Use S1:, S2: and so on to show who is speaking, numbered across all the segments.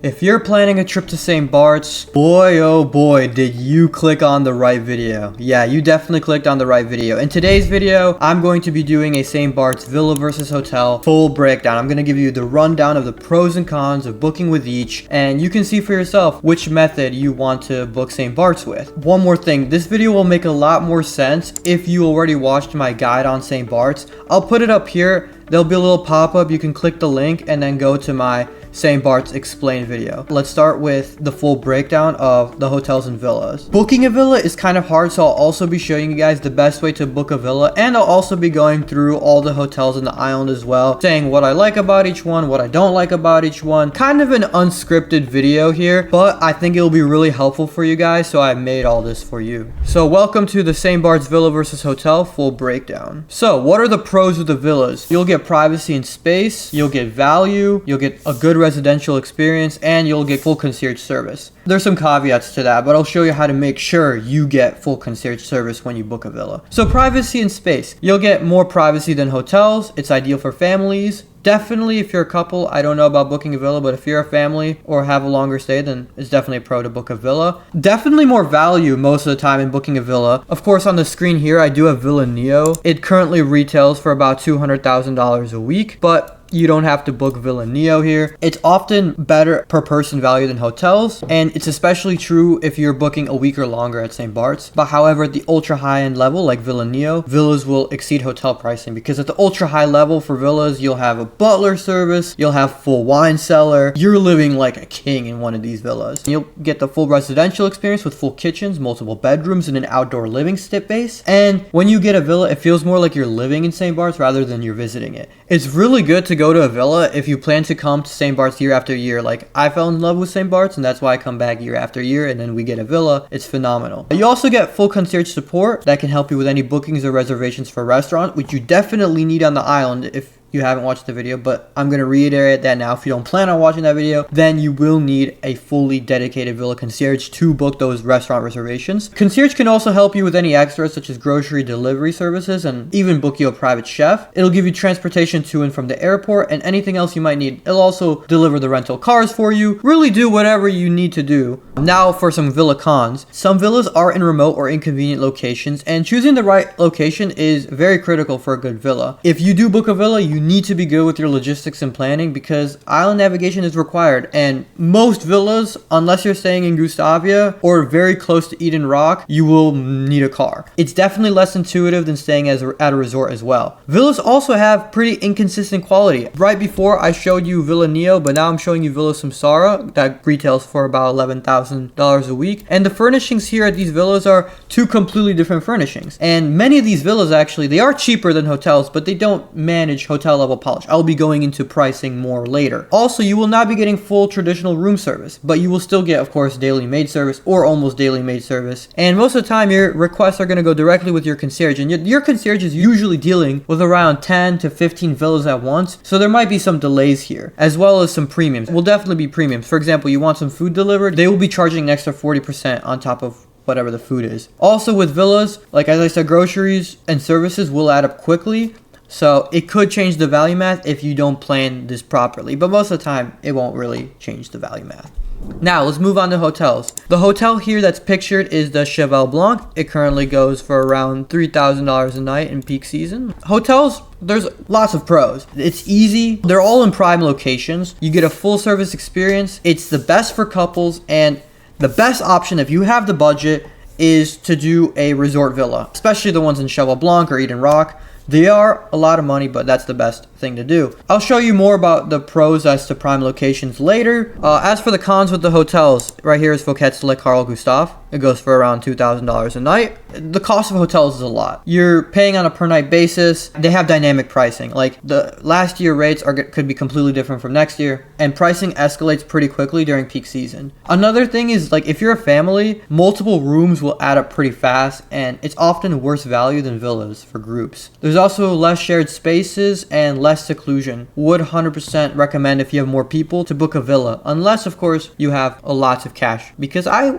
S1: If you're planning a trip to St. Barts, boy oh boy did you click on the right video. Yeah, you definitely clicked on the right video. In today's video, I'm going to be doing a St. Barts villa versus hotel full breakdown. I'm going to give you the rundown of the pros and cons of booking with each, and you can see for yourself which method you want to book St. Barts with. One more thing, this video will make a lot more sense if you already watched my guide on St. Barts. I'll put it up here. There'll be a little pop-up. You can click the link and then go to my St. Barts explained video. Let's start with the full breakdown of the hotels and villas. Booking a villa is kind of hard, so I'll also be showing you guys the best way to book a villa, and I'll also be going through all the hotels in the island as well, saying what I like about each one, what I don't like about each one. Kind of an unscripted video here, but I think it'll be really helpful for you guys, so I made all this for you. So welcome to the St. Barts villa versus hotel full breakdown. So what are the pros of the villas? You'll get privacy and space, you'll get value, you'll get a good residential experience, and you'll get full concierge service. There's some caveats to that, but I'll show you how to make sure you get full concierge service when you book a villa. So privacy and space. You'll get more privacy than hotels. It's ideal for families. Definitely if you're a couple, I don't know about booking a villa, but if you're a family or have a longer stay, then it's definitely a pro to book a villa. Definitely more value most of the time in booking a villa. Of course, on the screen here, I do have Villa Neo. It currently retails for about $200,000 a week, but you don't have to book Villa Neo here. It's often better per person value than hotels, and it's especially true if you're booking a week or longer at St. Barts. But however, at the ultra high end level like Villa Neo, villas will exceed hotel pricing, because at the ultra high level for villas, you'll have a butler service, you'll have full wine cellar. You're living like a king in one of these villas. You'll get the full residential experience with full kitchens, multiple bedrooms, and an outdoor living space. And when you get a villa, it feels more like you're living in St. Barts rather than you're visiting it. It's really good to go to a villa if you plan to come to St. Barts year after year. Like, I fell in love with St. Barts, and that's why I come back year after year, and then we get a villa. It's phenomenal. You also get full concierge support that can help you with any bookings or reservations for restaurants, which you definitely need on the island if you haven't watched the video, but I'm going to reiterate that now. If you don't plan on watching that video, then you will need a fully dedicated villa concierge to book those restaurant reservations. Concierge can also help you with any extras such as grocery delivery services and even book you a private chef. It'll give you transportation to and from the airport and anything else you might need. It'll also deliver the rental cars for you. Really do whatever you need to do. Now for some villa cons. Some villas are in remote or inconvenient locations, and choosing the right location is very critical for a good villa. If you do book a villa, you need to be good with your logistics and planning, because island navigation is required, and most villas, unless you're staying in Gustavia or very close to Eden Rock, you will need a car. It's definitely less intuitive than staying at a resort as well. Villas also have pretty inconsistent quality. Right before I showed you Villa Neo, but now I'm showing you Villa Samsara that retails for about $11,000 a week, and the furnishings here at these villas are two completely different furnishings. And many of these villas, actually, they are cheaper than hotels, but they don't manage hotel level polish. I'll be going into pricing more later. Also, you will not be getting full traditional room service, but you will still get, of course, daily maid service or almost daily maid service. And most of the time, your requests are going to go directly with your concierge, and your concierge is usually dealing with around 10 to 15 villas at once, so there might be some delays here, as well as some premiums. Will definitely be premiums. For example, you want some food delivered, they will be charging an extra 40% on top of whatever the food is. Also with villas, like as I said, groceries and services will add up quickly. So it could change the value math if you don't plan this properly, but most of the time it won't really change the value math. Now let's move on to hotels. The hotel here that's pictured is the Chevel Blanc. It currently goes for around $3,000 a night in peak season. Hotels, there's lots of pros. It's easy. They're all in prime locations. You get a full service experience. It's the best for couples, and the best option if you have the budget is to do a resort villa, especially the ones in Chevel Blanc or Eden Rock. They are a lot of money, but that's the best thing to do. I'll show you more about the pros as to prime locations later. As for the cons with the hotels, right here is Phuket Le Carl Gustave. It goes for around $2,000 a night. The cost of hotels is a lot. You're paying on a per night basis. They have dynamic pricing. Like the last year rates could be completely different from next year, and pricing escalates pretty quickly during peak season. Another thing is, like, if you're a family, multiple rooms will add up pretty fast, and it's often worse value than villas for groups. There's also less shared spaces and less seclusion. Would 100% recommend, if you have more people, to book a villa, unless of course you have a lot of cash, because I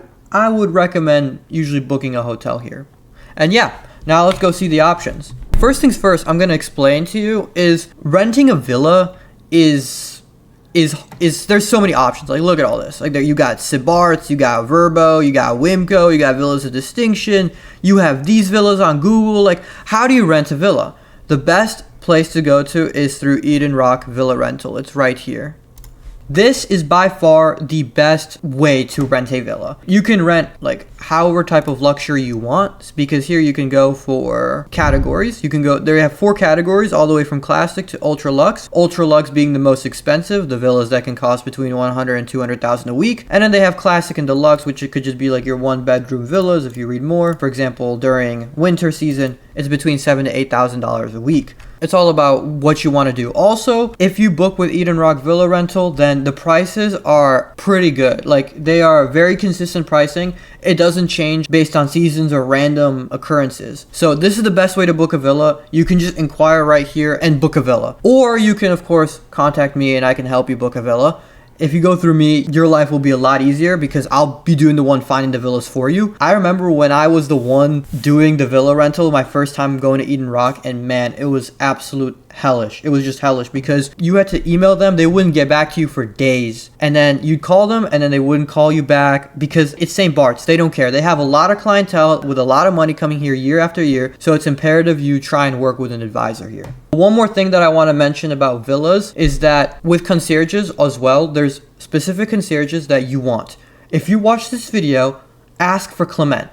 S1: would recommend usually booking a hotel here. And yeah, now let's go see the options. First things first, I'm going to explain to you is renting a villa is is there's so many options. Like, look at all this. Like, there you got St Barts, you got Verbo, you got Wimco, you got Villas of Distinction, you have these villas on Google. Like, how do you rent a villa? The best place to go to is through Eden Rock Villa Rental. It's right here. This is by far the best way to rent a villa. You can rent like however type of luxury you want, because here you can go for categories. You can go, they have 4 categories all the way from classic to ultra luxe. Ultra luxe being the most expensive, the villas that can cost between 100 and 200,000 a week. And then they have classic and deluxe, which it could just be like your 1-bedroom villas if you read more. For example, during winter season, it's between $7,000 to $8,000 a week. It's all about what you want to do. Also, if you book with Eden Rock Villa Rental, then the prices are pretty good. Like, they are very consistent pricing. It doesn't change based on seasons or random occurrences. So this is the best way to book a villa. You can just inquire right here and book a villa. Or you can, of course, contact me and I can help you book a villa. If you go through me, your life will be a lot easier because I'll be doing the one finding the villas for you. I remember when I was the one doing the villa rental my first time going to Eden Rock, and man, it was absolute hellish. It was just hellish because you had to email them. They wouldn't get back to you for days. And then you'd call them and then they wouldn't call you back because it's St. Barts. They don't care. They have a lot of clientele with a lot of money coming here year after year. So it's imperative you try and work with an advisor here. One more thing that I want to mention about villas is that with concierges as well, there's specific concierges that you want. If you watch this video, ask for Clement.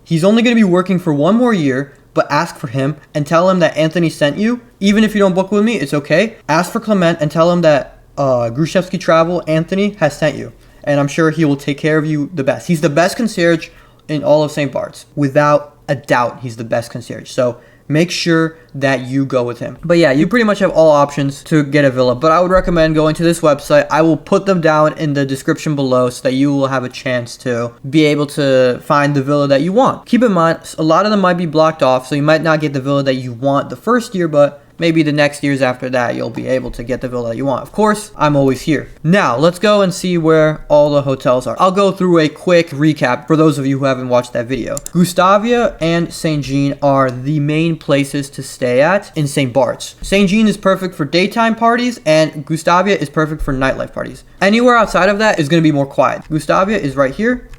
S1: He's only going to be working for 1 more year, but ask for him and tell him that Anthony sent you. Even if you don't book with me, it's okay. Ask for Clement and tell him that Gruszewski Travel, Anthony, has sent you. And I'm sure he will take care of you the best. He's the best concierge in all of St. Barts. Without a doubt, he's the best concierge. So make sure that you go with him. But yeah, you pretty much have all options to get a villa, but I would recommend going to this website. I will put them down in the description below so that you will have a chance to be able to find the villa that you want. Keep in mind, a lot of them might be blocked off, so you might not get the villa that you want the first year, but maybe the next years after that, you'll be able to get the villa that you want. Of course, I'm always here. Now, let's go and see where all the hotels are. I'll go through a quick recap for those of you who haven't watched that video. Gustavia and St. Jean are the main places to stay at in St. Barts. St. Jean is perfect for daytime parties, and Gustavia is perfect for nightlife parties. Anywhere outside of that is going to be more quiet. Gustavia is right here,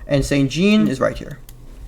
S1: and St. Jean is right here.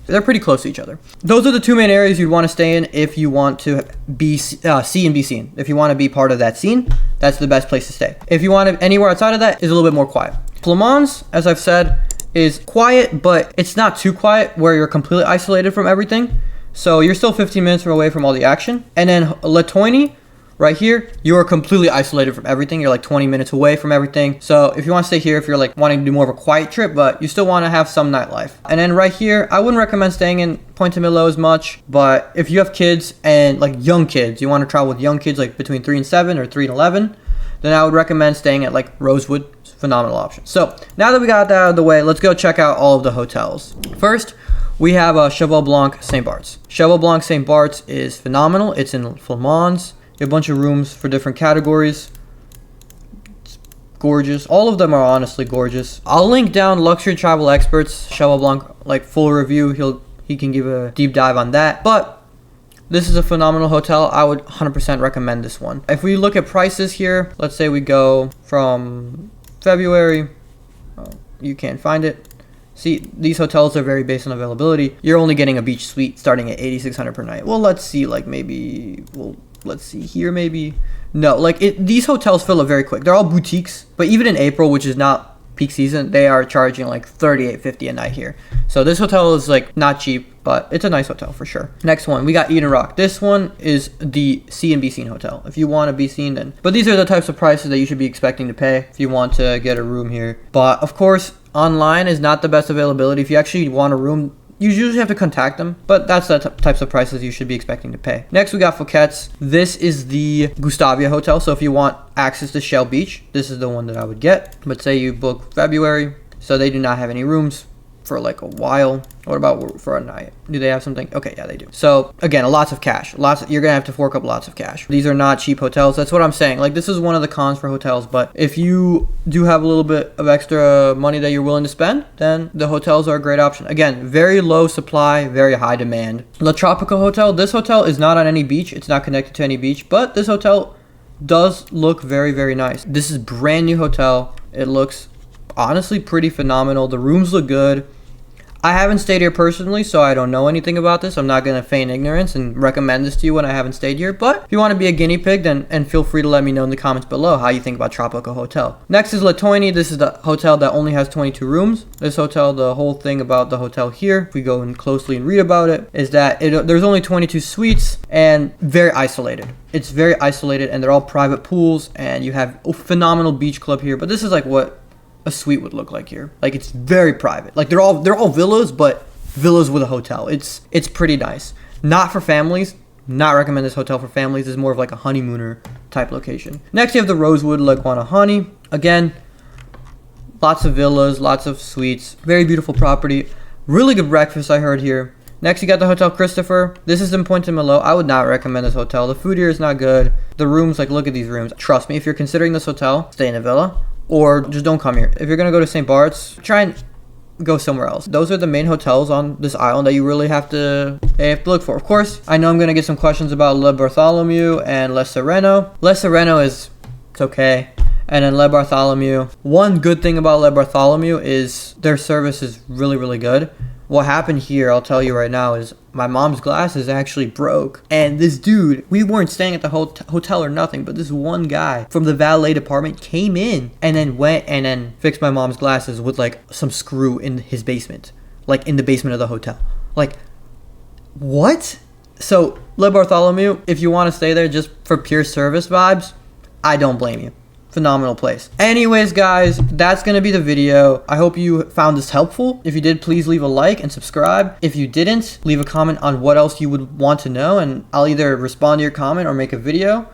S1: They're pretty close to each other. Those are the 2 main areas you'd want to stay in if you want to be see and be seen. If you want to be part of that scene, that's the best place to stay. If you want to anywhere outside of that, is a little bit more quiet. Flamand's, as I've said, is quiet, but it's not too quiet where you're completely isolated from everything. So you're still 15 minutes away from all the action. And then Latoini, right here, you are completely isolated from everything. You're like 20 minutes away from everything. So if you want to stay here, if you're like wanting to do more of a quiet trip, but you still want to have some nightlife. And then right here, I wouldn't recommend staying in Puente Milo as much, but if you have kids and like young kids, you want to travel with young kids like between 3 and 7 or 3 and 11, then I would recommend staying at like Rosewood. It's a phenomenal option. So now that we got that out of the way, let's go check out all of the hotels. First, we have Chevel Blanc St. Barts. Chevel Blanc St. Barts is phenomenal. It's in Flamand's. A bunch of rooms for different categories. It's gorgeous. All of them are honestly gorgeous. I'll link down Luxury Travel Experts Chevel Blanc like full review. He can give a deep dive on that. But this is a phenomenal hotel. I would 100% recommend this one. If we look at prices here, let's say we go from February. You can't find it. See, these hotels are very based on availability. You're only getting a beach suite starting at $8,600 per night. Well, let's see, like maybe let's see here, maybe. No, like these hotels fill up very quick. They're all boutiques, but even in April, which is not peak season, they are charging like $38.50 a night here. So this hotel is like not cheap, but it's a nice hotel for sure. Next one, we got Eden Rock. This one is the See and Be Seen hotel. If you want to be seen, then. But these are the types of prices that you should be expecting to pay if you want to get a room here. But of course, online is not the best availability. If you actually want a room, you usually have to contact them, but that's the types of prices you should be expecting to pay. Next, we got Fouquet's. This is the Gustavia hotel. So if you want access to Shell Beach, this is the one that I would get. But say you book February, so they do not have any rooms for like a while. What about for a night? Do they have something? Okay, yeah, they do. So again, lots of cash. You're gonna have to fork up lots of cash. These are not cheap hotels. That's what I'm saying. Like, this is one of the cons for hotels, but if you do have a little bit of extra money that you're willing to spend, then the hotels are a great option. Again, very low supply, very high demand. La Tropico Hotel. This hotel is not on any beach. It's not connected to any beach, but this hotel does look very, very nice. This is brand new hotel. It looks honestly pretty phenomenal. The rooms look good. I haven't stayed here personally, so I don't know anything about this. I'm not going to feign ignorance and recommend this to you when I haven't stayed here. But if you want to be a guinea pig, then feel free to let me know in the comments below how you think about Tropical Hotel. Next is La Tourney. This is the hotel that only has 22 rooms. This hotel, the whole thing about the hotel here, if we go in closely and read about it, is that there's only 22 suites and very isolated. It's very isolated, and they're all private pools, and you have a phenomenal beach club here. But this is like what a suite would look like here. Like, it's very private. Like, they're all villas, but villas with a hotel. It's pretty nice. Not for families. Not recommend this hotel for families. This is more of like a honeymooner type location. Next, you have the Rosewood Laguna Honey. Again, lots of villas, lots of suites. Very beautiful property. Really good breakfast, I heard here. Next, you got the Hotel Christopher. This is in Puente Malo. I would not recommend this hotel. The food here is not good. The rooms, like, look at these rooms. Trust me, if you're considering this hotel, stay in a villa. Or just don't come here. If you're going to go to St. Barts, try and go somewhere else. Those are the main hotels on this island that you really have to look for. Of course, I know I'm going to get some questions about Le Bartholomew and Le Sereno. Le Sereno it's okay. And then Le Bartholomew. One good thing about Le Bartholomew is their service is really, really good. What happened here, I'll tell you right now, is my mom's glasses actually broke. And this dude, we weren't staying at the hotel or nothing, but this one guy from the valet department came in and then went and then fixed my mom's glasses with like some screw in his basement. Like in the basement of the hotel. Like, what? So, Le Bartholomew, if you want to stay there just for pure service vibes, I don't blame you. Phenomenal place. Anyways, guys, that's gonna be the video. I hope you found this helpful. If you did, please leave a like and subscribe. If you didn't, leave a comment on what else you would want to know, and I'll either respond to your comment or make a video.